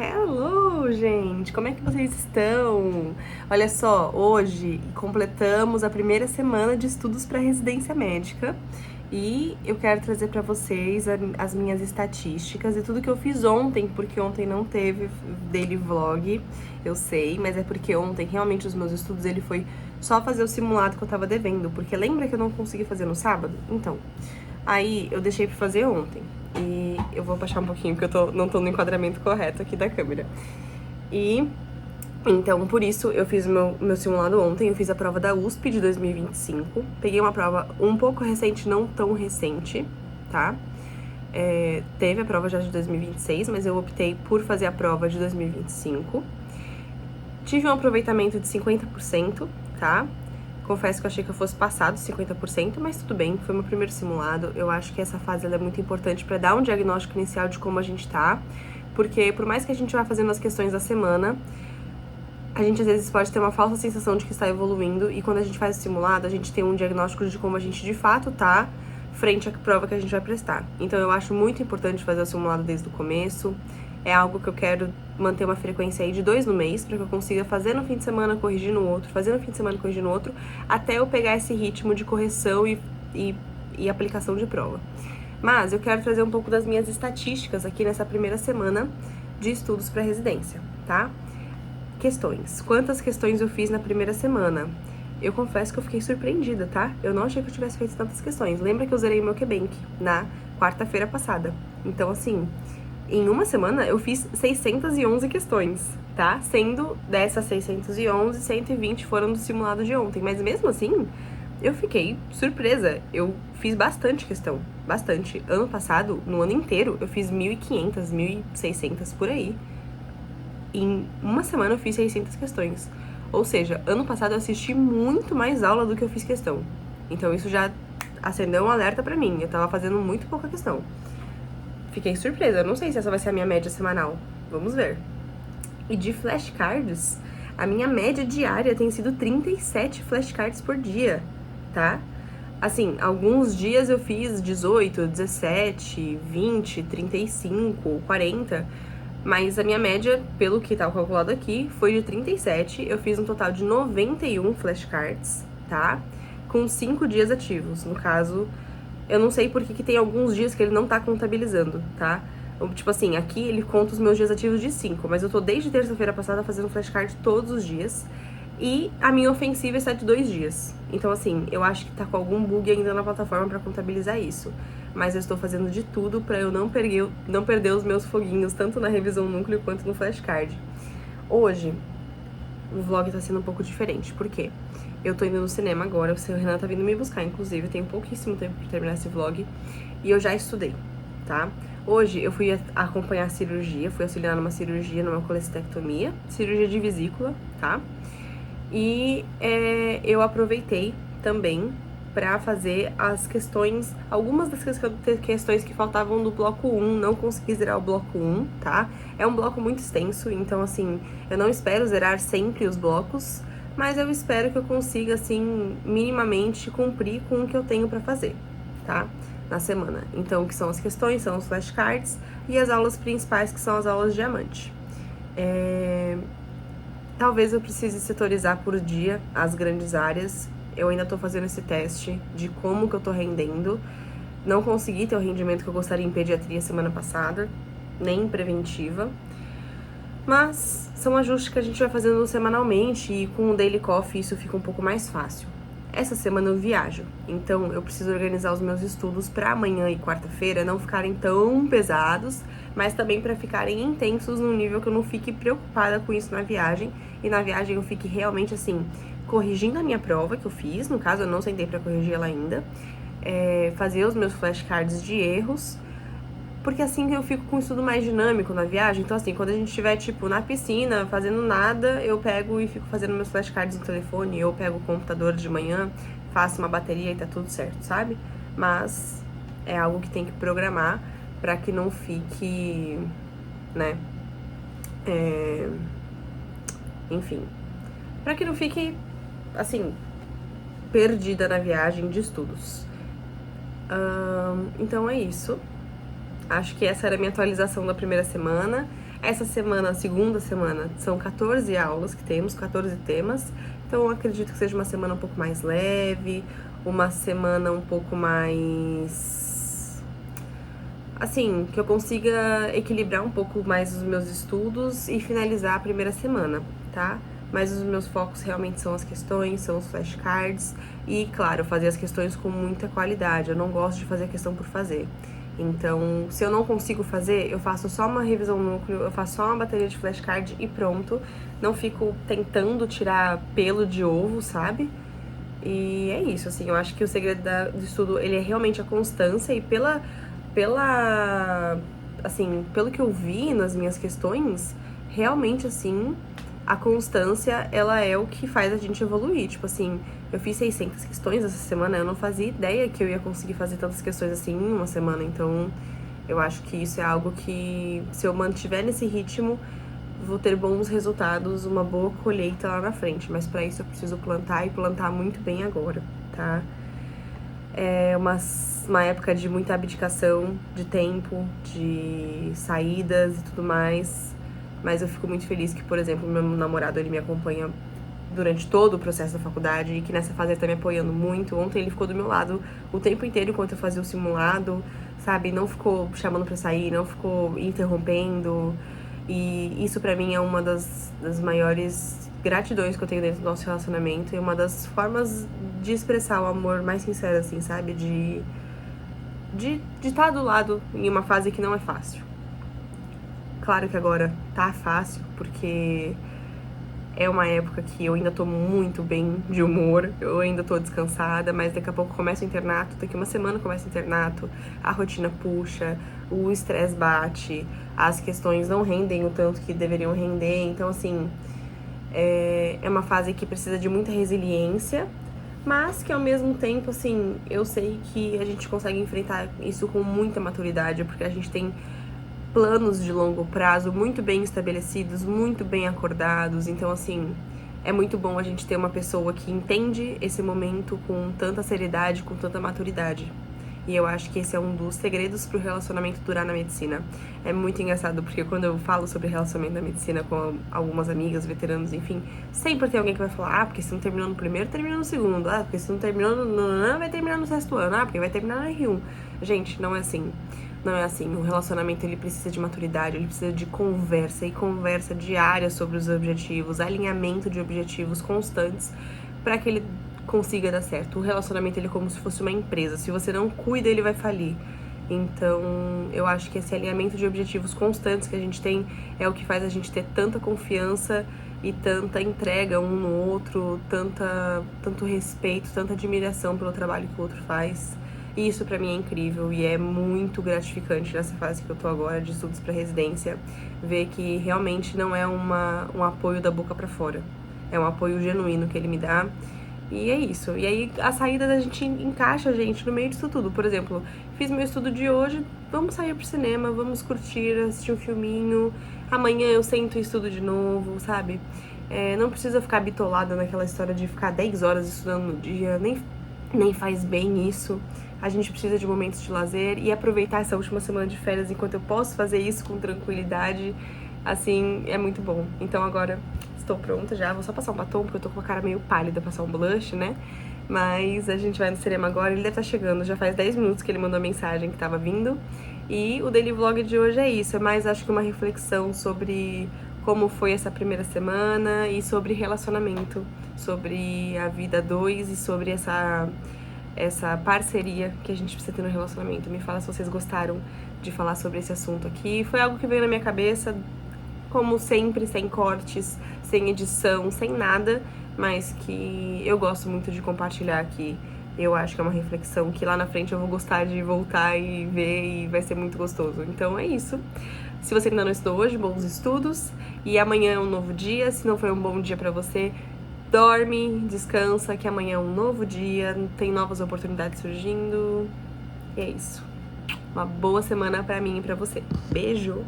Hello, gente! Como é que vocês estão? Olha só, hoje completamos a primeira semana de estudos para residência médica e eu quero trazer para vocês as minhas estatísticas e tudo que eu fiz ontem, porque ontem não teve daily vlog, eu sei, mas é porque ontem realmente os meus estudos ele foi só fazer o simulado que eu tava devendo, porque lembra que eu não consegui fazer no sábado? Então, aí eu deixei pra fazer ontem. E eu vou baixar um pouquinho, porque não tô no enquadramento correto aqui da câmera. E então, por isso, eu fiz o meu simulado ontem. Eu fiz a prova da USP de 2025. Peguei uma prova um pouco recente, não tão recente, tá? Teve a prova já de 2026, mas eu optei por fazer a prova de 2025. Tive um aproveitamento de 50%, tá? Confesso que eu achei que eu fosse passar dos 50%, mas tudo bem, foi meu primeiro simulado. Eu acho que essa fase ela é muito importante para dar um diagnóstico inicial de como a gente tá, porque por mais que a gente vá fazendo as questões da semana, a gente às vezes pode ter uma falsa sensação de que está evoluindo, e quando a gente faz o simulado, a gente tem um diagnóstico de como a gente de fato tá frente à prova que a gente vai prestar. Então eu acho muito importante fazer o simulado desde o começo. É algo que eu quero manter uma frequência aí de 2 no mês, para que eu consiga fazer no fim de semana, corrigir no outro, fazer no fim de semana, corrigir no outro, até eu pegar esse ritmo de correção e aplicação de prova. Mas eu quero trazer um pouco das minhas estatísticas aqui nessa primeira semana de estudos para residência, tá? Questões. Quantas questões eu fiz na primeira semana? Eu confesso que eu fiquei surpreendida, tá? Eu não achei que eu tivesse feito tantas questões. Lembra que eu zerei o meu QBank na quarta-feira passada. Então, assim, em uma semana eu fiz 611 questões, tá? Sendo dessas 611, 120 foram do simulado de ontem. Mas mesmo assim, eu fiquei surpresa. Eu fiz bastante questão, bastante. Ano passado, no ano inteiro, eu fiz 1.500, 1.600 por aí. Em uma semana eu fiz 600 questões. Ou seja, ano passado eu assisti muito mais aula do que eu fiz questão. Então isso já acendeu um alerta pra mim. Eu tava fazendo muito pouca questão. Fiquei surpresa, eu não sei se essa vai ser a minha média semanal. Vamos ver. E de flashcards, a minha média diária tem sido 37 flashcards por dia, tá? Assim, alguns dias eu fiz 18, 17, 20, 35, 40, mas a minha média, pelo que tá calculado aqui, foi de 37. Eu fiz um total de 91 flashcards, tá? Com 5 dias ativos. No caso, eu não sei por que tem alguns dias que ele não tá contabilizando, tá? Tipo assim, aqui ele conta os meus dias ativos de 5, mas eu tô desde terça-feira passada fazendo flashcard todos os dias. E a minha ofensiva está de 2 dias. Então, assim, eu acho que tá com algum bug ainda na plataforma pra contabilizar isso. Mas eu estou fazendo de tudo pra eu não perder os meus foguinhos, tanto na revisão núcleo quanto no flashcard. Hoje, o vlog tá sendo um pouco diferente. Por quê? Eu tô indo no cinema agora, o seu Renan tá vindo me buscar, inclusive. Eu tenho pouquíssimo tempo pra terminar esse vlog. E eu já estudei, tá? Hoje eu fui acompanhar a cirurgia, fui auxiliar numa cirurgia, numa colestectomia, cirurgia de vesícula, tá? E eu aproveitei também para fazer as questões, algumas das questões que faltavam do bloco 1, não consegui zerar o bloco 1, tá? É um bloco muito extenso, então assim, eu não espero zerar sempre os blocos, mas eu espero que eu consiga, assim, minimamente cumprir com o que eu tenho para fazer, tá? Na semana. Então, o que são as questões, são os flashcards e as aulas principais, que são as aulas diamante. Talvez eu precise setorizar por dia as grandes áreas. Eu ainda tô fazendo esse teste de como que eu tô rendendo. Não consegui ter o rendimento que eu gostaria em pediatria semana passada, nem em preventiva. Mas são ajustes que a gente vai fazendo semanalmente e com o Daily Coffee isso fica um pouco mais fácil. Essa semana eu viajo, então eu preciso organizar os meus estudos para amanhã e quarta-feira não ficarem tão pesados, mas também para ficarem intensos num nível que eu não fique preocupada com isso na viagem, e na viagem eu fique realmente assim, corrigindo a minha prova que eu fiz, no caso eu não sentei para corrigir ela ainda, fazer os meus flashcards de erros, porque assim eu fico com um estudo mais dinâmico na viagem. Então assim, quando a gente estiver tipo na piscina, fazendo nada, eu pego e fico fazendo meus flashcards no telefone, eu pego o computador de manhã, faço uma bateria e tá tudo certo, sabe? Mas é algo que tem que programar pra que não fique, né, enfim, pra que não fique, assim, perdida na viagem de estudos. Então é isso. Acho que essa era a minha atualização da primeira semana. Essa semana, a segunda semana, são 14 aulas que temos, 14 temas. Então eu acredito que seja uma semana um pouco mais leve, uma semana um pouco mais... assim, que eu consiga equilibrar um pouco mais os meus estudos e finalizar a primeira semana, tá? Mas os meus focos realmente são as questões, são os flashcards e, claro, fazer as questões com muita qualidade. Eu não gosto de fazer a questão por fazer. Então, se eu não consigo fazer, eu faço só uma revisão núcleo, eu faço só uma bateria de flashcard e pronto. Não fico tentando tirar pelo de ovo, sabe? E é isso, assim, eu acho que o segredo do estudo, ele é realmente a constância e assim, pelo que eu vi nas minhas questões, realmente, assim, a constância, ela é o que faz a gente evoluir. Tipo assim, eu fiz 600 questões essa semana, eu não fazia ideia que eu ia conseguir fazer tantas questões assim em uma semana. Então, eu acho que isso é algo que, se eu mantiver nesse ritmo, vou ter bons resultados, uma boa colheita lá na frente. Mas pra isso eu preciso plantar e plantar muito bem agora, tá? É uma época de muita abdicação de tempo, de saídas e tudo mais. Mas eu fico muito feliz que, por exemplo, meu namorado, ele me acompanha durante todo o processo da faculdade e que nessa fase ele tá me apoiando muito. Ontem ele ficou do meu lado o tempo inteiro enquanto eu fazia o simulado, sabe? Não ficou chamando pra sair, não ficou interrompendo. E isso pra mim é uma das maiores gratidões que eu tenho dentro do nosso relacionamento e uma das formas de expressar o amor mais sincero, assim, sabe? De estar do lado em uma fase que não é fácil. Claro que agora tá fácil, porque é uma época que eu ainda tô muito bem de humor, eu ainda tô descansada, mas daqui a pouco começa o internato, daqui uma semana começa o internato, a rotina puxa, o estresse bate, as questões não rendem o tanto que deveriam render, então assim, é uma fase que precisa de muita resiliência, mas que ao mesmo tempo, assim, eu sei que a gente consegue enfrentar isso com muita maturidade, porque a gente tem planos de longo prazo muito bem estabelecidos, muito bem acordados. Então, assim, é muito bom a gente ter uma pessoa que entende esse momento com tanta seriedade, com tanta maturidade. E eu acho que esse é um dos segredos pro relacionamento durar na medicina. É muito engraçado, porque quando eu falo sobre relacionamento na medicina com algumas amigas, veteranos, enfim, sempre tem alguém que vai falar, porque se não terminou no primeiro, terminou no segundo. Ah, porque se não terminou no ano, vai terminar no sexto ano. Ah, porque vai terminar no R1. Gente, não é assim. Não é assim, o relacionamento ele precisa de maturidade, ele precisa de conversa e conversa diária sobre os objetivos, alinhamento de objetivos constantes para que ele consiga dar certo. O relacionamento ele é como se fosse uma empresa, se você não cuida ele vai falir. Então, eu acho que esse alinhamento de objetivos constantes que a gente tem é o que faz a gente ter tanta confiança e tanta entrega um no outro, tanto respeito, tanta admiração pelo trabalho que o outro faz. E isso pra mim é incrível e é muito gratificante nessa fase que eu tô agora de estudos pra residência, ver que realmente não é um apoio da boca pra fora, é um apoio genuíno que ele me dá. E é isso. E aí a saída da gente encaixa a gente no meio disso tudo. Por exemplo, fiz meu estudo de hoje, vamos sair pro cinema, vamos curtir, assistir um filminho. Amanhã eu sento e estudo de novo, sabe? Não precisa ficar bitolada naquela história de ficar 10 horas estudando no dia, nem faz bem isso. A gente precisa de momentos de lazer e aproveitar essa última semana de férias enquanto eu posso fazer isso com tranquilidade, assim, é muito bom. Então agora estou pronta já, vou só passar um batom, porque eu tô com a cara meio pálida, passar um blush, né? Mas a gente vai no cinema agora, ele deve estar chegando, já faz 10 minutos que ele mandou a mensagem que tava vindo. E o daily vlog de hoje é isso, é mais acho que uma reflexão sobre como foi essa primeira semana e sobre relacionamento, sobre a vida a dois e sobre essa parceria que a gente precisa ter no relacionamento. Me fala se vocês gostaram de falar sobre esse assunto aqui. Foi algo que veio na minha cabeça, como sempre, sem cortes, sem edição, sem nada, mas que eu gosto muito de compartilhar aqui. Eu acho que é uma reflexão que lá na frente eu vou gostar de voltar e ver e vai ser muito gostoso. Então é isso. Se você ainda não estudou hoje, bons estudos. E amanhã é um novo dia. Se não foi um bom dia pra você, dorme, descansa, que amanhã é um novo dia, tem novas oportunidades surgindo. E é isso. Uma boa semana pra mim e pra você. Beijo!